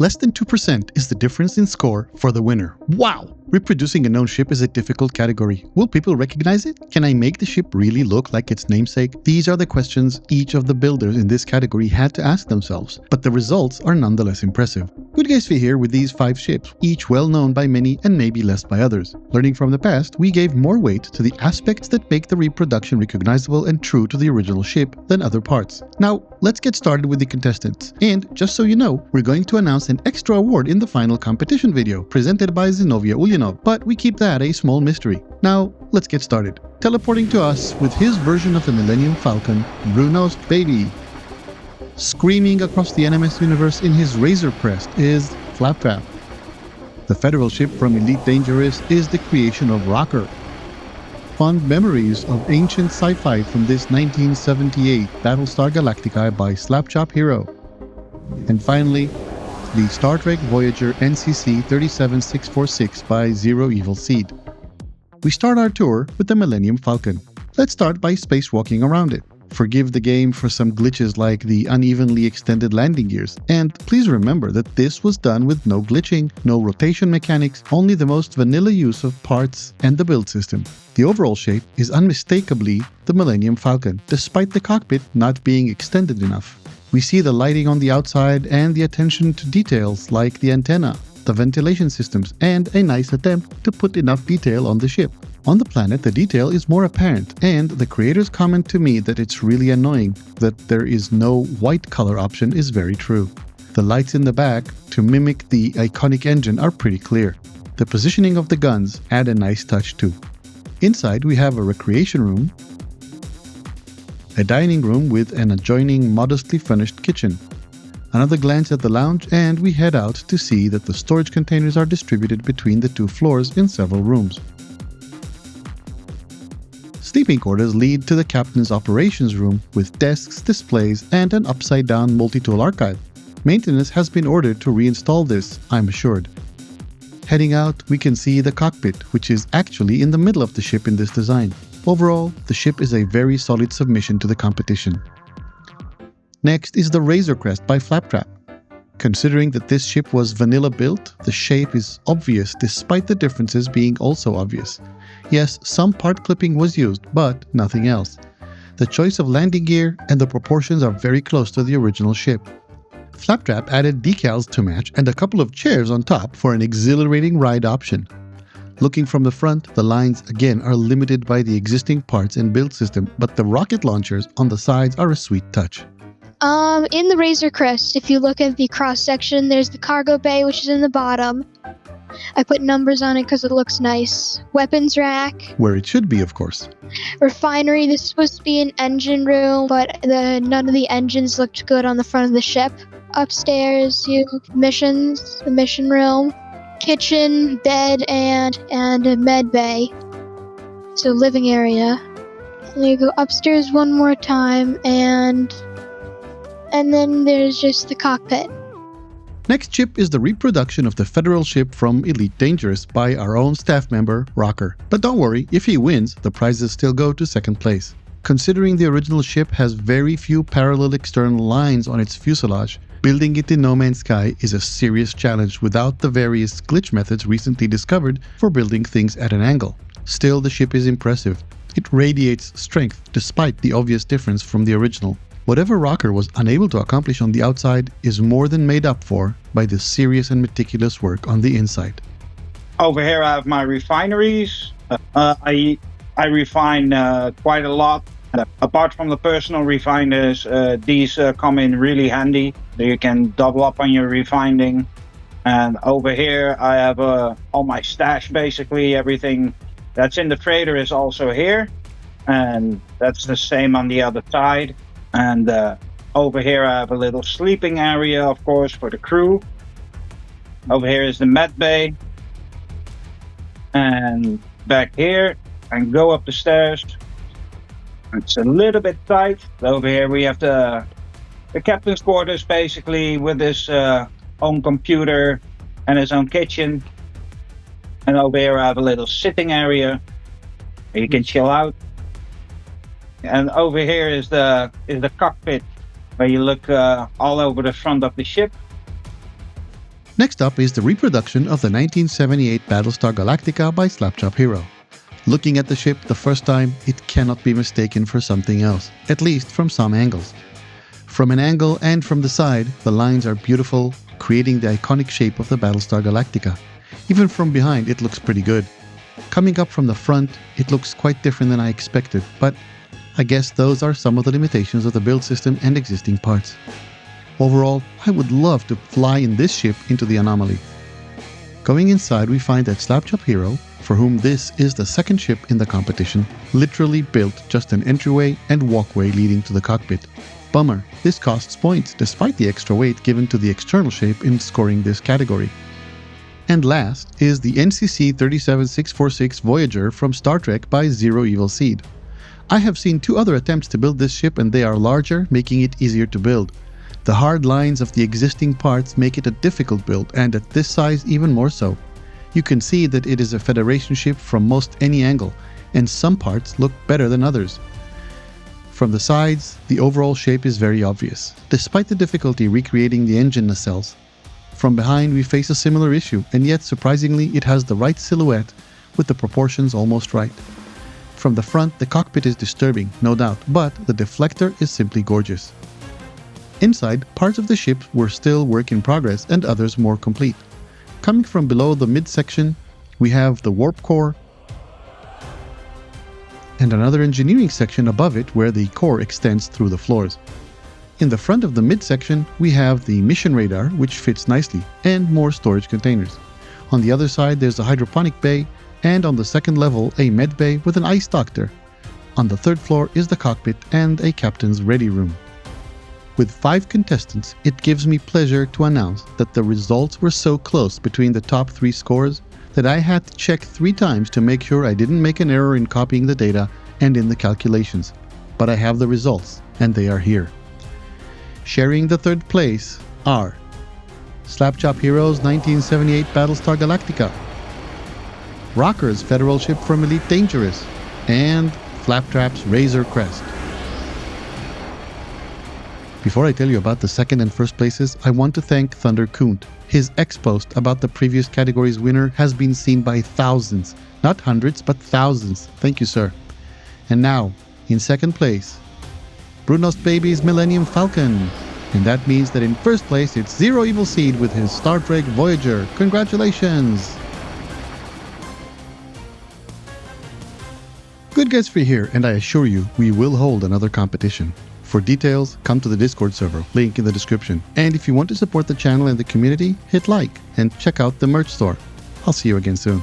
Less than 2% is the difference in score for the winner. Wow! Reproducing a known ship is a difficult category. Will people recognize it? Can I make the ship really look like its namesake? These are the questions each of the builders in this category had to ask themselves, but the results are nonetheless impressive. GoodGuysFree here with these 5 ships, each well known by many and maybe less by others. Learning from the past, we gave more weight to the aspects that make the reproduction recognizable and true to the original ship than other parts. Now, let's get started with the contestants. And just so you know, we're going to announce an extra award in the final competition video, presented by Zinovia Ulyanov, but we keep that a small mystery. Now, let's get started. Teleporting to us with his version of the Millennium Falcon, Bruno's baby. Screaming across the NMS universe in his Razor Crest is Flaptrap. The Federal ship from Elite Dangerous is the creation of Rocker. Fond memories of ancient sci-fi from this 1978 Battlestar Galactica by Slapchop Hero. And finally, the Star Trek Voyager NCC 37646 by Zero Evil Seed. We start our tour with the Millennium Falcon. Let's start by spacewalking around it. Forgive the game for some glitches like the unevenly extended landing gears, and please remember that this was done with no glitching, no rotation mechanics, only the most vanilla use of parts and the build system. The overall shape is unmistakably the Millennium Falcon, despite the cockpit not being extended enough. We see the lighting on the outside and the attention to details like the antenna, the ventilation systems, and a nice attempt to put enough detail on the ship. On the planet, the detail is more apparent, and the creators' comment to me that it's really annoying that there is no white color option is very true. The lights in the back, to mimic the iconic engine, are pretty clear. The positioning of the guns add a nice touch too. Inside we have a recreation room, a dining room with an adjoining modestly furnished kitchen. Another glance at the lounge and we head out to see that the storage containers are distributed between the 2 floors in several rooms. Sleeping quarters lead to the captain's operations room with desks, displays, and an upside-down multi-tool archive. Maintenance has been ordered to reinstall this, I'm assured. Heading out, we can see the cockpit, which is actually in the middle of the ship in this design. Overall, the ship is a very solid submission to the competition. Next is the Razor Crest by Flaptrap. Considering that this ship was vanilla built, the shape is obvious despite the differences being also obvious. Yes, some part clipping was used, but nothing else. The choice of landing gear and the proportions are very close to the original ship. Flaptrap added decals to match and a couple of chairs on top for an exhilarating ride option. Looking from the front, the lines again are limited by the existing parts and build system, but the rocket launchers on the sides are a sweet touch. In the Razor Crest, if you look at the cross-section, there's the cargo bay, which is in the bottom. I put numbers on it because it looks nice. Weapons rack. Where it should be, of course. Refinery. This is supposed to be an engine room, but none of the engines looked good on the front of the ship. Upstairs, you missions, the mission room. Kitchen, bed, and a med bay. So living area. And you go upstairs one more time, and then there's just the cockpit. Next ship is the reproduction of the Federal ship from Elite Dangerous by our own staff member, Rocker. But don't worry, if he wins, the prizes still go to second place. Considering the original ship has very few parallel external lines on its fuselage, building it in NoMansSky is a serious challenge without the various glitch methods recently discovered for building things at an angle. Still, the ship is impressive. It radiates strength despite the obvious difference from the original. Whatever Rocker was unable to accomplish on the outside is more than made up for by the serious and meticulous work on the inside. Over here I have my refineries. I refine quite a lot. Apart from the personal refiners, these come in really handy. You can double up on your refining. And over here I have all my stash, basically. Everything that's in the freighter is also here. And that's the same on the other side. And over here I have a little sleeping area, of course, for the crew. Over here is the med bay. And back here, I can go up the stairs. It's a little bit tight. Over here we have the captain's quarters, basically, with his own computer and his own kitchen. And over here I have a little sitting area where you can chill out. And over here is the cockpit, where you look all over the front of the ship. Next up is the reproduction of the 1978 Battlestar Galactica by Slapchop Hero. Looking at the ship the first time, it cannot be mistaken for something else, at least from some angles. From an angle and from the side, the lines are beautiful, creating the iconic shape of the Battlestar Galactica. Even from behind, it looks pretty good. Coming up from the front, it looks quite different than I expected, but I guess those are some of the limitations of the build system and existing parts. Overall, I would love to fly in this ship into the anomaly. Going inside, we find that Slapchop Hero, for whom this is the second ship in the competition, literally built just an entryway and walkway leading to the cockpit. Bummer, this costs points despite the extra weight given to the external shape in scoring this category. And last is the NCC 37646 Voyager from Star Trek by Zero Evil Seed. I have seen 2 other attempts to build this ship and they are larger, making it easier to build. The hard lines of the existing parts make it a difficult build, and at this size even more so. You can see that it is a Federation ship from most any angle, and some parts look better than others. From the sides, the overall shape is very obvious, despite the difficulty recreating the engine nacelles. From behind we face a similar issue, and yet surprisingly it has the right silhouette with the proportions almost right. From the front, the cockpit is disturbing, no doubt, but the deflector is simply gorgeous. Inside, parts of the ship were still work in progress and others more complete. Coming from below the midsection, we have the warp core and another engineering section above it where the core extends through the floors. In the front of the midsection, we have the mission radar, which fits nicely, and more storage containers. On the other side, there's a hydroponic bay, and on the second level, a med bay with an ice doctor. On the third floor is the cockpit and a captain's ready room. With 5 contestants, it gives me pleasure to announce that the results were so close between the top 3 scores that I had to check 3 times to make sure I didn't make an error in copying the data and in the calculations. But I have the results, and they are here. Sharing the 3rd place are Slapchop Heroes 1978 Battlestar Galactica, Rocker's Federal Ship from Elite Dangerous, and Flaptrap's Razor Crest. Before I tell you about the 2nd and 1st places, I want to thank Thunder Kunt. His ex-post about the previous category's winner has been seen by thousands, not hundreds, but thousands. Thank you, sir. And now, in 2nd place, Brunost Baby's Millennium Falcon. And that means that in 1st place, it's Zero Evil Seed with his Star Trek Voyager. Congratulations! GoodGuysFree here, and I assure you, we will hold another competition. For details, come to the Discord server, link in the description. And if you want to support the channel and the community, hit like and check out the merch store. I'll see you again soon.